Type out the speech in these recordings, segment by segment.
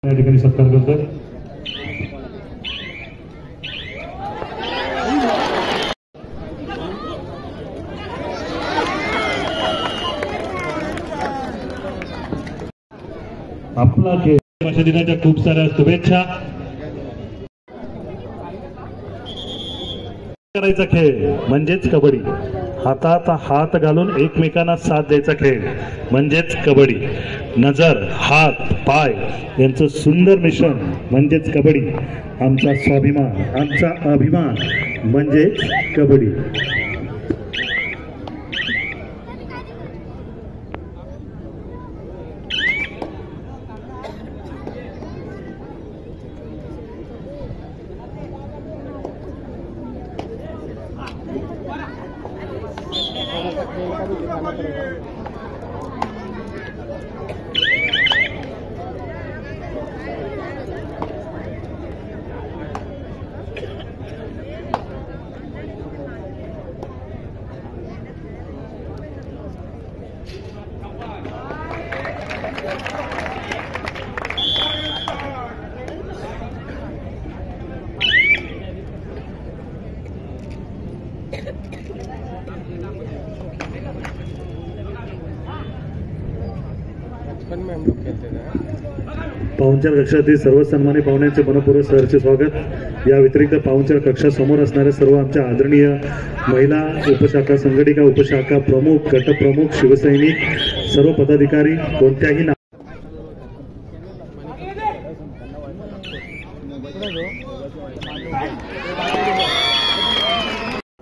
या ठिकाणी सत्कार करतोय। आपला खेळ भाषा दिनाच्या खूप साऱ्या शुभेच्छा। करायचा खेळ म्हणजेच कबड्डी, हातात हात घालून एकमेकांना साथ द्यायचा खेळ म्हणजेच कबड्डी। नजर, हात, पाय यांचं सुंदर मिश्रण म्हणजेच कबड्डी। आमचा स्वाभिमान, आमचा अभिमान म्हणजेच कबड्डी। पाहुणचार कक्षातील सर्व सन्मानी पाहुण्यांचे मनपूर्वक सहर्ष स्वागत। या व्यतिरिक्त पाहुणचार कक्षासमोर असणाऱ्या सर्व आमच्या आदरणीय महिला उपशाखा संघटिका, उपशाखा प्रमुख, गटप्रमुख, शिवसैनिक, सर्व पदाधिकारी कोणत्याही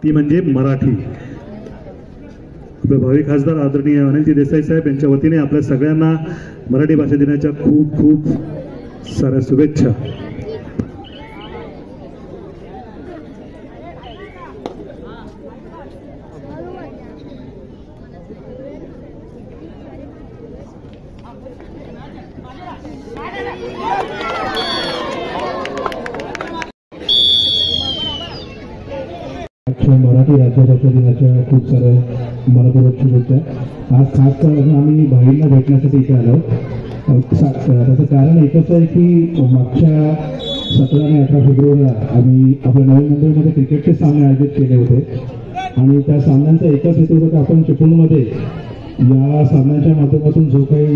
ती म्हणजे मराठी। आपले भावी खासदार आदरणीय अनिलजी देसाई साहेब यांच्या वतीने आपल्या सगळ्यांना मराठी भाषा दिनाच्या खूप खूप साऱ्या शुभेच्छा। मराठी राज्यभाषा दिनाच्या खूप साऱ्या मनपूर्वक शुभेच्छा। आज खास करून आम्ही भाईंना भेटण्यासाठी इथे आलो। त्याचं कारण एकच आहे की मागच्या 17 आणि 18 फेब्रुवारीला आम्ही आपल्या नवी मुंबईमध्ये क्रिकेटचे सामने आयोजित केले होते आणि त्या सामन्यांचा एकच हेतू होता की आपण चिपळूणमध्ये या सामन्यांच्या माध्यमातून जो काही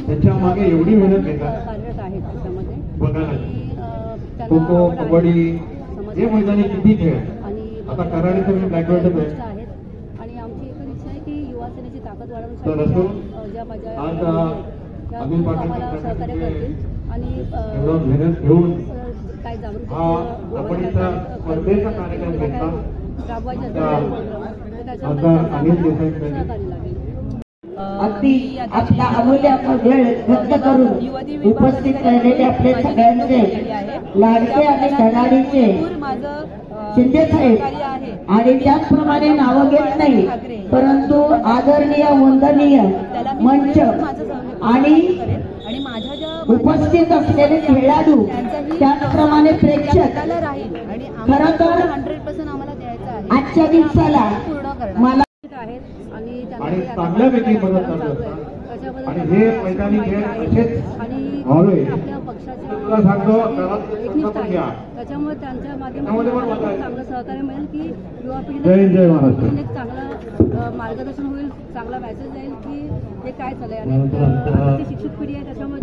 त्याच्या मागे एवढी मेहनत घेतात कार्यरत आहेत त्याच्यामध्ये बघा खो खो, कबड्डी हे मैदानी किती खेळ आता कराडी तर ब्लॅक बेल्ट आहेत आणि आमची एक इच्छा आहे की युवा सेनेची ताकद वाढवण्यासाठी ज्या माझ्या आम्हाला सहकार्य करतील आणि मेहनत घेऊन काय जागृती कार्यक्रम अगदी आपला अमूल्य वेळ व्यक्त करून उपस्थित राहिलेले आपले सगळ्यांचे लाडके आणि धडाडीचे शिंदे साहेब आणि त्याचप्रमाणे नावं घेत नाही परंतु आदरणीय वंदनीय मंच आणि उपस्थित असलेले खेळाडू त्याचप्रमाणे प्रेक्षक खरं तर आजच्या दिवसाला मला आणि चांगल्यापैकी मदत करतात आणि हे मैदानी खेळ असेच व्हावे तुला सांगतो त्याच्यामुळे त्यांच्या माध्यमातून चांगलं सहकार्य मिळेल की युवा पिढीला जय जय महाराष्ट्र एक चांगलं मार्गदर्शन होईल, चांगला मेसेज जाईल की हे काय चाललंय आणि शिक्षित पिढी आहे त्याच्यामुळे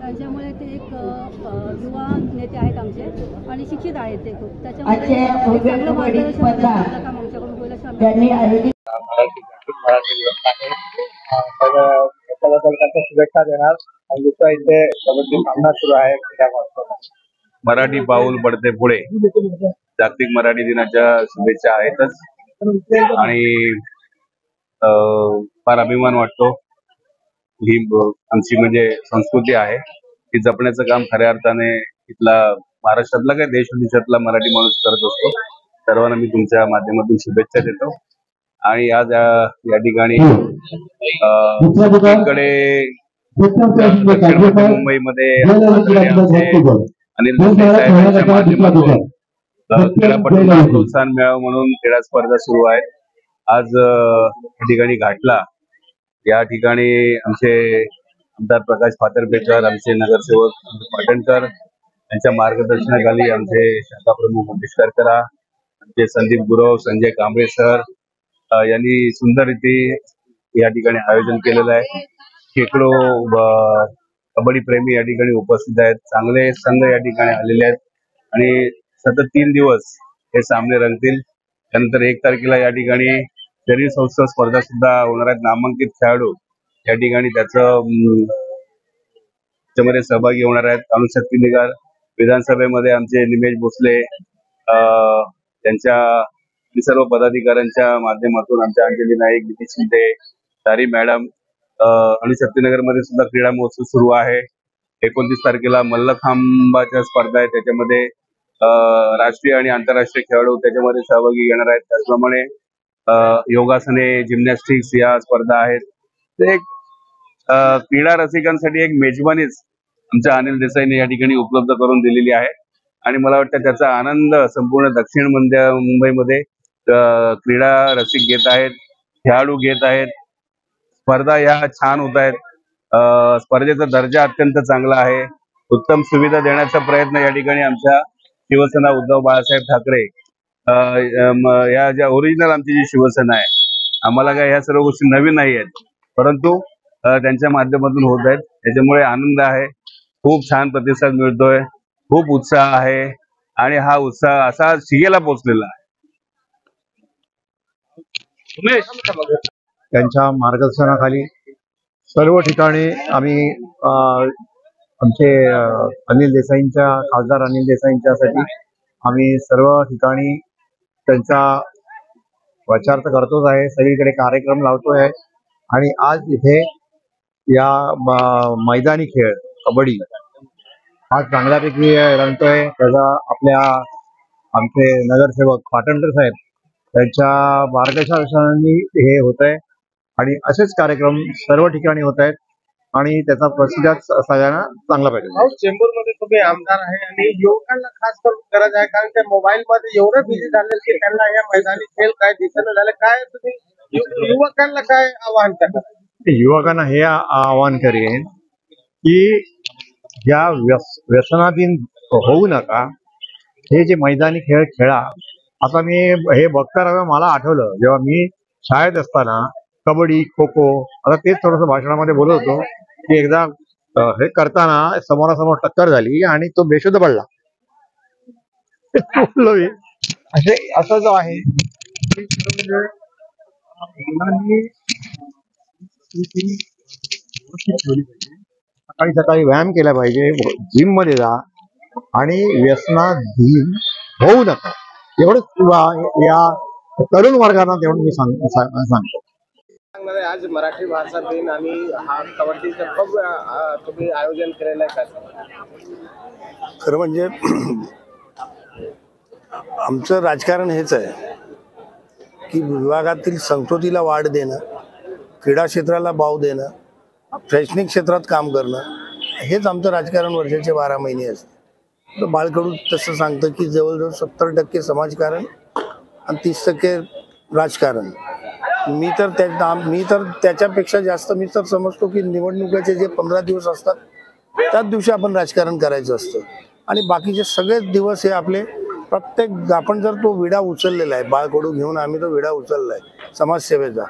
त्यांच्यामुळे ते एक युवा नेते आहेत आमचे आणि शिक्षित आहेत ते खूप त्याच्यामुळे चांगलं मार्गदर्शन काम आमच्याकडून होईल असं शुभेच्छा देणार आणि दुसरा इथे कबड्डी सामना सुरू आहे। मराठी पाऊल पडते पुढे जागतिक मराठी दिनाच्या शुभेच्छा आहेतच आणि फार अभिमान वाटतो। ही आमची म्हणजे संस्कृती आहे ती जपण्याचं काम खऱ्या अर्थाने इथला महाराष्ट्रातला काय देश विदेशातला मराठी माणूस करत असतो. सर्वांना मी तुमच्या माध्यमातून शुभेच्छा देतो. आणि आज या ठिकाणी एकीकडे दक्षिण मध्य मुंबईमध्ये अनिल देसाई साहेबांच्या माध्यमातून क्रीडापटूंना प्रोत्साहन मिळावं म्हणून क्रीडा स्पर्धा सुरू आहेत. आज या ठिकाणी घाटला या ठिकाणी आमचे आमदार प्रकाश फातर्पेकर, आमचे नगरसेवक पाटणकर यांच्या मार्गदर्शनाखाली आमचे शाखा प्रमुख मुकेश करकरा, आमचे संदीप गुरव, संजय कांबळे सर यांनी सुंदर रीती या ठिकाणी आयोजन केलेलं आहे. शेकडो कबड्डी प्रेमी या ठिकाणी उपस्थित आहेत. चांगले संघ या ठिकाणी आलेले आहेत आणि सतत 3 दिवस हे सामने रंगतील. त्यानंतर 1 तारखेला या ठिकाणी शरीर संस्था स्पर्धा सुद्धा होणार आहेत. नामांकित खेळाडू या ठिकाणी त्याच्यामध्ये सहभागी होणार आहेत. अणुशक्ती निघाल विधानसभेमध्ये आमचे निमेश भोसले त्यांच्या सर्व पदाधिकाऱ्यांच्या माध्यमातून आमच्या अंजली नाईक, नितीश शिंदे, तारी मॅडम, अणुशक्तीनगर मध्ये सुद्धा क्रीडा महोत्सव सुरू आहे. 29 तारखेला मल्लखांबाच्या स्पर्धा आहे, त्याच्यामध्ये राष्ट्रीय आणि आंतरराष्ट्रीय खेळाडू त्याच्यामध्ये सहभागी घेणार आहेत. त्याचप्रमाणे योगासने, जिम्नॅस्टिक्स या स्पर्धा आहेत. ते एक क्रीडा रसिकांसाठी एक मेजबानीच आमच्या अनिल देसाईने या ठिकाणी उपलब्ध करून दिलेली आहे आणि मला वाटतं त्याचा आनंद संपूर्ण दक्षिण मुंबईमध्ये क्रीडा रसिक घेत आहेत, खेळाडू घेत आहेत. स्पर्धा या छान होत आहेत. स्पर्धेचा दर्जा अत्यंत चांगला आहे. उत्तम सुविधा देण्याचा प्रयत्न या ठिकाणी आमच्या शिवसेना उद्धव बाळासाहेब ठाकरे या ज्या ओरिजिनल आमची जी शिवसेना आहे, आम्हाला काय ह्या सर्व गोष्टी नवीन नाही आहेत, परंतु त्यांच्या माध्यमातून होत आहेत. त्याच्यामुळे आनंद आहे. खूप छान प्रतिसाद मिळतोय, खूप उत्साह आहे आणि हा उत्साह असा शिगेला पोहोचलेला आहे. त्यांच्या मार्गदर्शनाखाली सर्व ठिकाणी आम्ही आमचे अनिल देसाईंच्या खासदार अनिल देसाईंच्यासाठी आम्ही सर्व ठिकाणी त्यांचा प्रचार तर करतोच आहे, सगळीकडे कार्यक्रम लावतोय आणि आज इथे या मैदानी खेळ कबड्डी हा चांगल्यापैकी रंगतोय. त्याचा आमचे नगरसेवक पाटणकर साहेब त्यांच्या मार्गदर्शनाने हे होत आहे आणि असेच कार्यक्रम सर्व ठिकाणी होत आहेत आणि त्याचा प्रतिसाद सगळ्यांना चांगला पाहिजे. चेंबूर मध्ये तुम्ही आमदार आहे आणि युवकांना खास करून गरज आहे, कारण ते मोबाईल मध्ये एवढे बिझी झाले की त्यांना या मैदानी खेळ काय दिसणं झालं. काय तुम्ही युवकांना काय आवाहन करणार? युवकांना हे आवाहन करेन की या व्यसनाधीन होऊ नका. हे जे मैदानी खेळ खेळा. आता मी हे बघता राहा, मला आठवलं जेव्हा मी शाळेत असताना कबड्डी, खो खो, आता तेच थोडंसं भाषणामध्ये बोलत होतो की एकदा हे करताना समोरासमोर टक्कर झाली आणि तो बेशुद्ध पडला. बोललो मी असं जो आहे सकाळी सकाळी व्यायाम केला पाहिजे, जिम मध्ये जा आणि व्यसनाधीन होऊ नका. एवढंच या तरुण वर्गांना तेवढं मी सांगतो. आज मराठी भाषा दिन आणि हा कबड्डीचं भव्य तुम्ही आयोजन केलेलं आहे का? खरं म्हणजे आमचं राजकारण हेच आहे की विभागातील संस्कृतीला वाढ देणं, क्रीडा क्षेत्राला वाव देणं, शैक्षणिक क्षेत्रात काम करणं, हेच आमचं राजकारण वर्षाचे 12 महिने असते. तर बाळकडू तसं सांगतं की जवळजवळ 70% समाजकारण आणि 30% राजकारण. मी तर त्याच्यापेक्षा जास्त मी तर समजतो की निवडणुकीचे जे 15 दिवस असतात त्याच दिवशी आपण राजकारण करायचं असतं आणि बाकीचे सगळेच दिवस हे आपले प्रत्येक आपण जर तो विडा उचललेला आहे, बाळकडू घेऊन आम्ही तो विडा उचलला आहे समाजसेवेचा,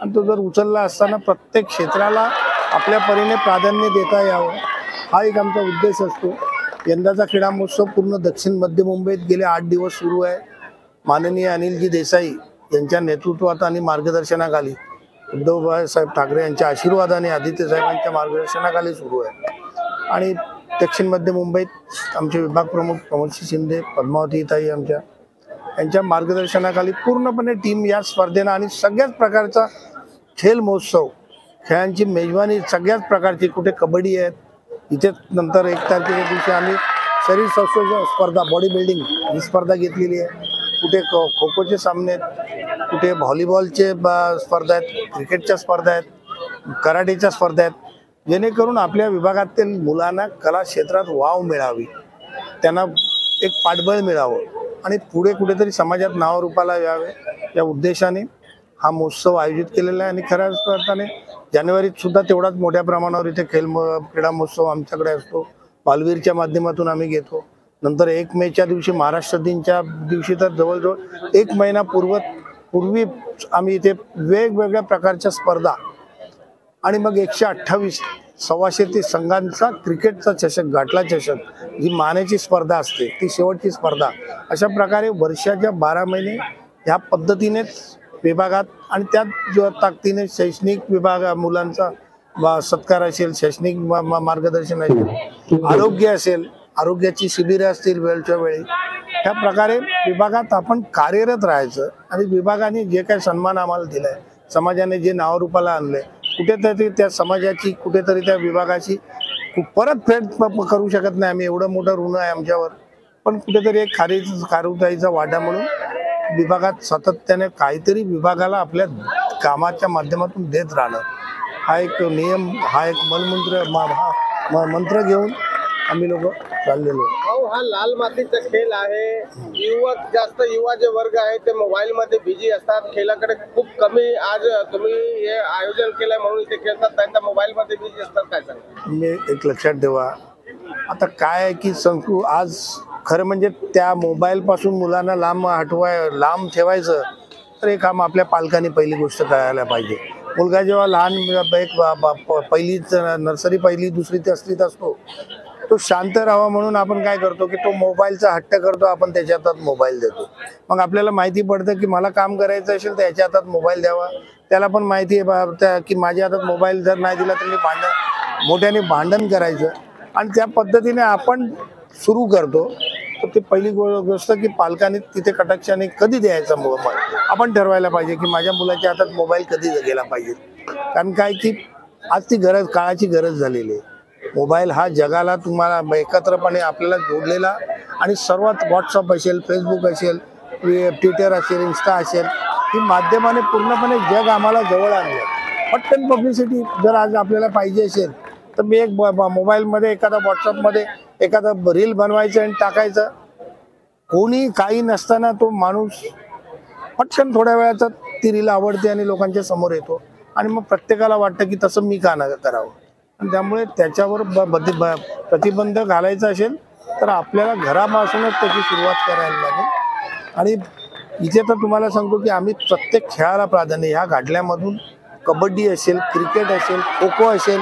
आणि तो जर उचलला असताना प्रत्येक क्षेत्राला आपल्या परीने प्राधान्य देता यावं हा एक आमचा उद्देश असतो. यंदाचा क्रीडा महोत्सव पूर्ण दक्षिण मध्य मुंबईत गेले 8 दिवस सुरू आहे. माननीय अनिलजी देसाई यांच्या नेतृत्वात आणि मार्गदर्शनाखाली, उद्धव साहेब ठाकरे यांच्या आशीर्वादाने, आदित्य साहेबांच्या मार्गदर्शनाखाली सुरू आहे. आणि दक्षिण मध्य मुंबईत आमचे विभाग प्रमुख प्रमोदजी शिंदे, पद्मावती ताई यांच्या मार्गदर्शनाखाली पूर्णपणे टीम या स्पर्धेनं आणि सगळ्याच प्रकारचा खेळ महोत्सव, खेळांची मेजवानी सगळ्याच प्रकारची, कुठे कबड्डी आहेत, इथे नंतर 1 तारखेच्या दिवशी आम्ही शरीर सौष्ठव स्पर्धा बॉडी बिल्डिंग ही स्पर्धा घेतलेली आहे. कुठे खो खोचे सामने आहेत, कुठे व्हॉलीबॉलचे स्पर्धा आहेत, क्रिकेटच्या स्पर्धा आहेत, कराटेच्या स्पर्धा आहेत, जेणेकरून आपल्या विभागातील मुलांना कला क्षेत्रात वाव मिळावी, त्यांना एक पाठबळ मिळावं आणि पुढे कुठेतरी समाजात नावरूपाला यावे या उद्देशाने हा महोत्सव आयोजित केलेला आहे. आणि खऱ्या अर्थाने जानेवारीत सुद्धा तेवढाच मोठ्या प्रमाणावर इथे क्रीडा महोत्सव आमच्याकडे असतो. बालवीरच्या माध्यमातून आम्ही घेतो. नंतर 1 मेच्या दिवशी महाराष्ट्र दिनच्या दिवशी तर जवळजवळ 1 महिना पूर्वी आम्ही इथे वेगवेगळ्या प्रकारच्या स्पर्धा आणि मग 128 125 संघांचा क्रिकेटचा चषक, गाठला चषक, जी मानेची स्पर्धा असते ती शेवटची स्पर्धा, अशा प्रकारे वर्षाच्या 12 महिने ह्या पद्धतीनेच विभागात आणि त्याच ताकदीने शैक्षणिक विभाग मुलांचा सत्कार असेल, शैक्षणिक मार्गदर्शन असेल, आरोग्य असेल, आरोग्याची शिबिरे असतील वेळच्या वेळी, ह्या प्रकारे विभागात आपण कार्यरत राहायचं. आणि विभागाने जे काही सन्मान आम्हाला दिलाय, समाजाने जे नावरूपाला आणलंय, कुठेतरी त्या समाजाची, कुठेतरी त्या विभागाची परतफेड करू शकत नाही आम्ही, एवढं मोठं ऋण आहे आमच्यावर, पण कुठेतरी एक खारुताईचा वाटा म्हणून विभागात सातत्याने काहीतरी विभागाला आपल्या कामाच्या माध्यमातून देत राहणं, हा एक नियम, हा एक मंत्र घेऊन आम्ही लोक चाललेलो. हा लाल मातीचा खेळ आहे. युवा जे वर्ग आहे ते मोबाईल मध्ये बिझी असतात, खेळाकडे खूप कमी. आज तुम्ही हे आयोजन केलंय म्हणून इथे खेळतात, त्यांच्या मोबाईल मध्ये बिझी असतात, काय सांगा? मी एक लक्षात ठेवा, आता काय आहे की संकू आज खरं म्हणजे त्या मोबाईल पासून मुलांना लांब ठेवायचं तर हे काम आपल्या पालकांनी पहिली गोष्ट करायला पाहिजे. मुलगा जेव्हा लहान पहिलीच नर्सरी, पहिली, दुसरी, तिसरीत असतो, तो शांत राहावा म्हणून आपण काय करतो की तो मोबाईलचा हट्ट करतो, आपण त्याच्या हातात मोबाईल देतो. मग आपल्याला माहिती पडतं की मला काम करायचं असेल तर याच्या हातात मोबाईल द्यावा. त्याला पण माहिती आहे की माझ्या हातात मोबाईल जर नाही दिला तर मी मोठ्याने भांडण करायचं, आणि त्या पद्धतीने आपण सुरू करतो. तर ती पहिली गोष्ट की पालकांनी तिथे कटाक्षाने कधी द्यायचा मोबाईल आपण ठरवायला पाहिजे की माझ्या मुलाच्या हातात मोबाईल कधी गेला पाहिजे. कारण काय की आज ती काळाची गरज झालेली आहे. मोबाईल हा जगाला तुम्हाला एकत्रपणे आपल्याला जोडलेला, आणि सर्वात व्हॉट्सअप असेल, फेसबुक असेल, ट्विटर असेल, इन्स्टा असेल, ही माध्यमाने पूर्णपणे जग आम्हाला जवळ आणलं. पटकन पब्लिसिटी जर आज आपल्याला पाहिजे असेल तर मी एक मोबाईलमध्ये एखादा व्हॉट्सअपमध्ये एखादा रील बनवायचं आणि टाकायचं. कोणी काही नसताना तो माणूस पटकन थोड्या वेळात ती रील आवडते आणि लोकांच्या समोर येतो, आणि मग प्रत्येकाला वाटतं की तसं मी का नाही करावं. आणि त्यामुळे त्याच्यावर प्रतिबंध घालायचा असेल तर आपल्याला घरापासूनच त्याची सुरुवात करायला लागेल. आणि इथे तर तुम्हाला सांगतो की आम्ही प्रत्येक खेळाला प्राधान्य, ह्या गाठल्यामधून कबड्डी असेल, क्रिकेट असेल, खो खो असेल.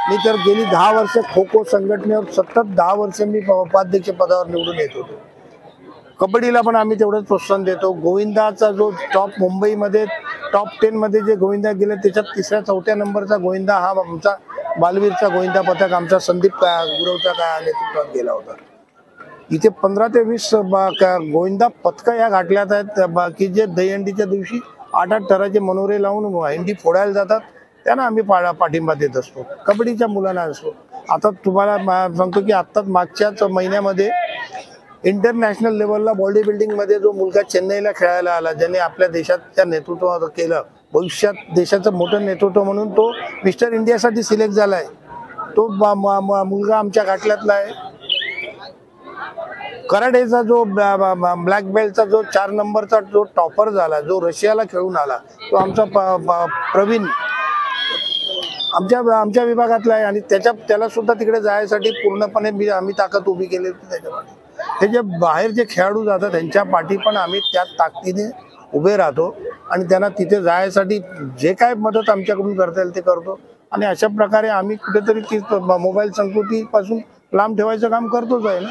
मी तर गेली 10 वर्ष खो खो संघटनेवर सतत 10 वर्ष मी उपाध्यक्ष पदावर निवडून येत होतो. कबड्डीला पण आम्ही तेवढंच प्रोत्साहन देतो. गोविंदाचा जो मुंबईमध्ये टॉप 10 मध्ये जे गोविंदा गेले त्याच्यात 3ऱ्या-4थ्या नंबरचा गोविंदा हा आमचा बालवीरचा गोविंदा पथक आमचा संदीप गुरवचा काय नेतृत्वात गेला होता. इथे 15 ते 20 गोविंदा पथकं या गाठल्यात आहेत की जे दहीहंडीच्या दिवशी 8-8 थराचे मनोरे लावून हंडी फोडायला जातात, त्यांना आम्ही पाठिंबा देत असतो. कबड्डीच्या मुलांना असतो. आता तुम्हाला सांगतो की आत्ताच मागच्याच महिन्यामध्ये इंटरनॅशनल लेवलला बॉडी बिल्डिंग मध्ये जो मुलगा चेन्नईला खेळायला आला, ज्याने आपल्या देशाच्या नेतृत्व केलं, भविष्यात देशाचं मोठं नेतृत्व म्हणून तो मिस्टर इंडियासाठी सिलेक्ट झालाय, तो मुलगा आमच्या गाठल्यातला आहे. कराटेचा जो ब्लॅक बेल्टचा जो 4 नंबरचा जो टॉपर झाला, जो रशियाला खेळून आला, तो आमचा प्रवीण आमच्या विभागातला आहे. आणि त्याला सुद्धा तिकडे जायसाठी पूर्णपणे आम्ही ताकद उभी केली होती त्याच्यामध्ये. हे जे बाहेर जे खेळाडू जातात त्यांच्या पाठी पण आम्ही त्या ताकदीने उभे राहतो, आणि त्यांना तिथे जायसाठी जे काय मदत आमच्याकडून करता येईल ते करतो. आणि अशा प्रकारे आम्ही कुठेतरी ती मोबाईल संस्कृतीपासून लांब ठेवायचं काम करतोच आहे ना.